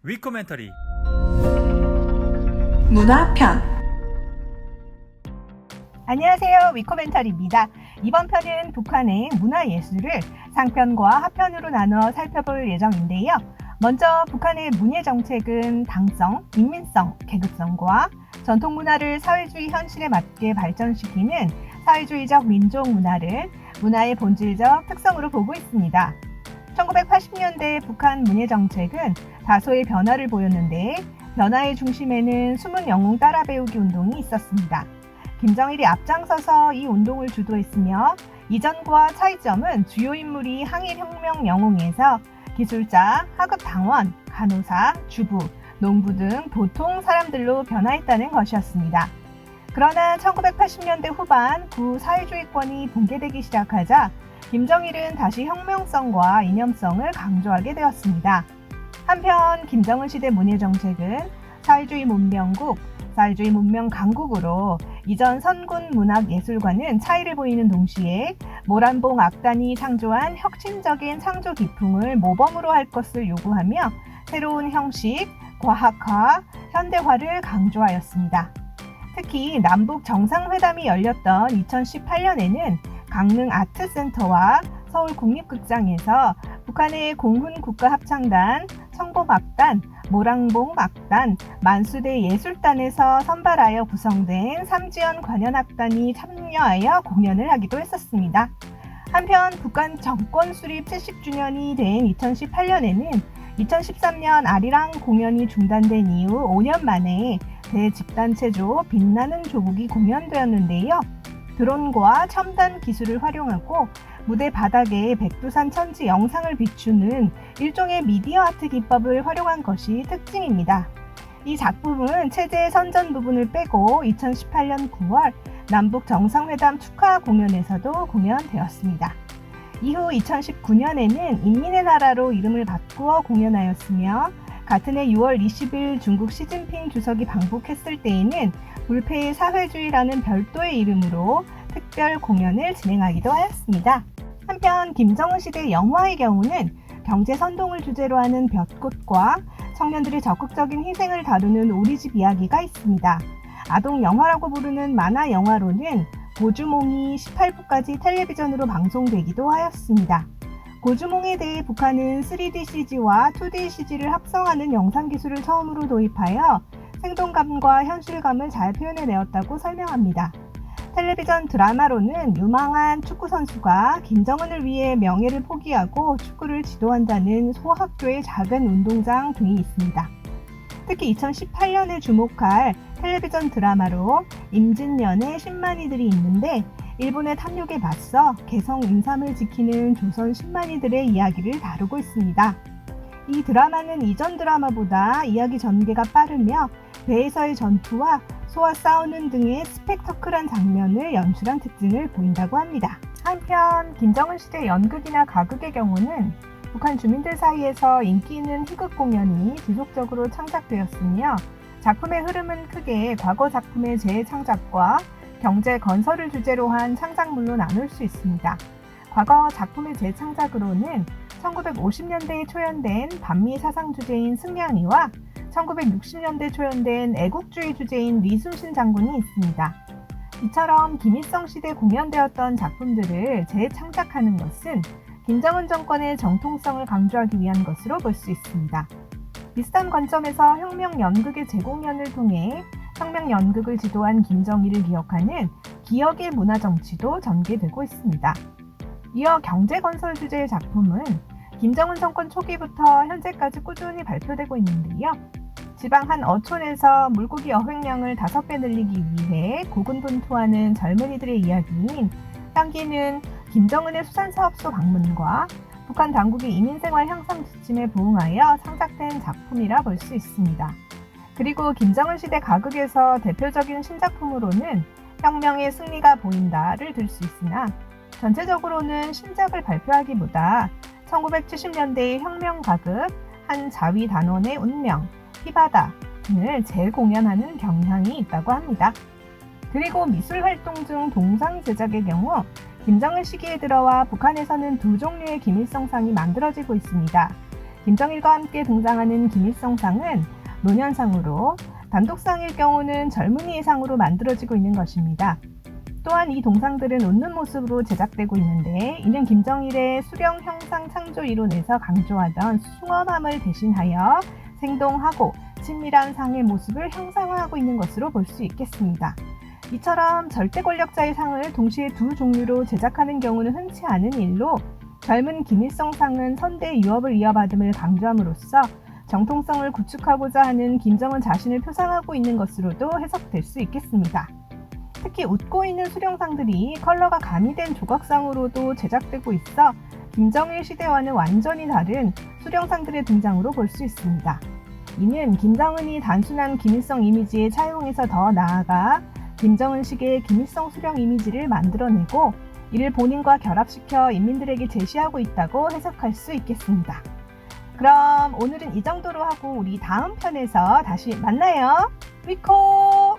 위코멘터리 문화편. 안녕하세요. 위코멘터리입니다. 이번 편은 북한의 문화예술을 상편과 하편으로 나눠 살펴볼 예정인데요. 먼저 북한의 문예정책은 당성, 인민성, 계급성과 전통문화를 사회주의 현실에 맞게 발전시키는 사회주의적 민족문화를 문화의 본질적 특성으로 보고 있습니다. 1980년대 북한 문예정책은 다소의 변화를 보였는데 변화의 중심에는 숨은 영웅 따라 배우기 운동이 있었습니다. 김정일이 앞장서서 이 운동을 주도했으며 이전과 차이점은 주요 인물이 항일혁명 영웅에서 기술자, 하급당원, 간호사, 주부, 농부 등 보통 사람들로 변화했다는 것이었습니다. 그러나 1980년대 후반 구 사회주의권이 붕괴되기 시작하자 김정일은 다시 혁명성과 이념성을 강조하게 되었습니다. 한편 김정은 시대 문예정책은 사회주의 문명국, 사회주의 문명 강국으로 이전 선군 문학 예술과는 차이를 보이는 동시에 모란봉 악단이 창조한 혁신적인 창조 기풍을 모범으로 할 것을 요구하며 새로운 형식, 과학화, 현대화를 강조하였습니다. 특히 남북 정상회담이 열렸던 2018년에는 강릉 아트센터와 서울국립극장에서 북한의 공훈국가합창단, 청봉악단, 모란봉악단, 만수대 예술단에서 선발하여 구성된 삼지연 관현악단이 참여하여 공연을 하기도 했었습니다. 한편 북한 정권 수립 70주년이 된 2018년에는 2013년 아리랑 공연이 중단된 이후 5년 만에 대집단체조 빛나는 조국이 공연되었는데요. 드론과 첨단 기술을 활용하고 무대 바닥에 백두산 천지 영상을 비추는 일종의 미디어 아트 기법을 활용한 것이 특징입니다. 이 작품은 체제의 선전 부분을 빼고 2018년 9월 남북 정상회담 축하 공연에서도 공연되었습니다. 이후 2019년에는 인민의 나라로 이름을 바꾸어 공연하였으며 같은 해 6월 20일 중국 시진핑 주석이 방북했을 때에는 불패의 사회주의라는 별도의 이름으로 특별 공연을 진행하기도 하였습니다. 한편 김정은 시대 영화의 경우는 경제 선동을 주제로 하는 볕꽃과 청년들의 적극적인 희생을 다루는 우리 집 이야기가 있습니다. 아동 영화라고 부르는 만화 영화로는 고주몽이 18부까지 텔레비전으로 방송되기도 하였습니다. 고주몽에 대해 북한은 3D CG와 2D CG를 합성하는 영상 기술을 처음으로 도입하여 생동감과 현실감을 잘 표현해내었다고 설명합니다. 텔레비전 드라마로는 유망한 축구선수가 김정은을 위해 명예를 포기하고 축구를 지도한다는 소학교의 작은 운동장 등이 있습니다. 특히 2018년에 주목할 텔레비전 드라마로 임진년의 10만이들이 있는데 일본의 탐욕에 맞서 개성 인삼을 지키는 조선 10만이들의 이야기를 다루고 있습니다. 이 드라마는 이전 드라마보다 이야기 전개가 빠르며 배에서의 전투와 소와 싸우는 등의 스펙터클한 장면을 연출한 특징을 보인다고 합니다. 한편 김정은 시대 연극이나 가극의 경우는 북한 주민들 사이에서 인기 있는 희극 공연이 지속적으로 창작되었으며 작품의 흐름은 크게 과거 작품의 재창작과 경제 건설을 주제로 한 창작물로 나눌 수 있습니다. 과거 작품의 재창작으로는 1950년대에 초연된 반미 사상 주제인 승냥이와 1960년대 초연된 애국주의 주제인 리순신 장군이 있습니다. 이처럼 김일성 시대 공연되었던 작품들을 재창작하는 것은 김정은 정권의 정통성을 강조하기 위한 것으로 볼 수 있습니다. 비슷한 관점에서 혁명 연극의 재공연을 통해 혁명 연극을 지도한 김정일을 기억하는 기억의 문화정치도 전개되고 있습니다. 이어 경제건설 주제의 작품은 김정은 정권 초기부터 현재까지 꾸준히 발표되고 있는데요. 지방 한 어촌에서 물고기 여획량을 5배 늘리기 위해 고군분투하는 젊은이들의 이야기인 향기는 김정은의 수산사업소 방문과 북한 당국의 이민생활 향상 지침에 부응하여 창작된 작품이라 볼 수 있습니다. 그리고 김정은 시대 가극에서 대표적인 신작품으로는 혁명의 승리가 보인다를 들 수 있으나 전체적으로는 신작을 발표하기보다 1970년대의 혁명 가극, 한 자위 단원의 운명, 피바다 등을 재공연하는 경향이 있다고 합니다. 그리고 미술활동 중 동상 제작의 경우 김정은 시기에 들어와 북한에서는 두 종류의 김일성상이 만들어지고 있습니다. 김정일과 함께 등장하는 김일성상은 노년상으로, 단독상일 경우는 젊은이의 상으로 만들어지고 있는 것입니다. 또한 이 동상들은 웃는 모습으로 제작되고 있는데, 이는 김정일의 수령 형상 창조 이론에서 강조하던 숭엄함을 대신하여 생동하고 친밀한 상의 모습을 형상화하고 있는 것으로 볼 수 있겠습니다. 이처럼 절대 권력자의 상을 동시에 두 종류로 제작하는 경우는 흔치 않은 일로, 젊은 김일성상은 선대 유업을 이어받음을 강조함으로써 정통성을 구축하고자 하는 김정은 자신을 표상하고 있는 것으로도 해석될 수 있겠습니다. 특히 웃고 있는 수령상들이 컬러가 가미된 조각상으로도 제작되고 있어 김정일 시대와는 완전히 다른 수령상들의 등장으로 볼 수 있습니다. 이는 김정은이 단순한 김일성 이미지에 차용해서 더 나아가 김정은식의 김일성 수령 이미지를 만들어내고, 이를 본인과 결합시켜 인민들에게 제시하고 있다고 해석할 수 있겠습니다. 그럼 오늘은 이 정도로 하고 우리 다음 편에서 다시 만나요. 위코!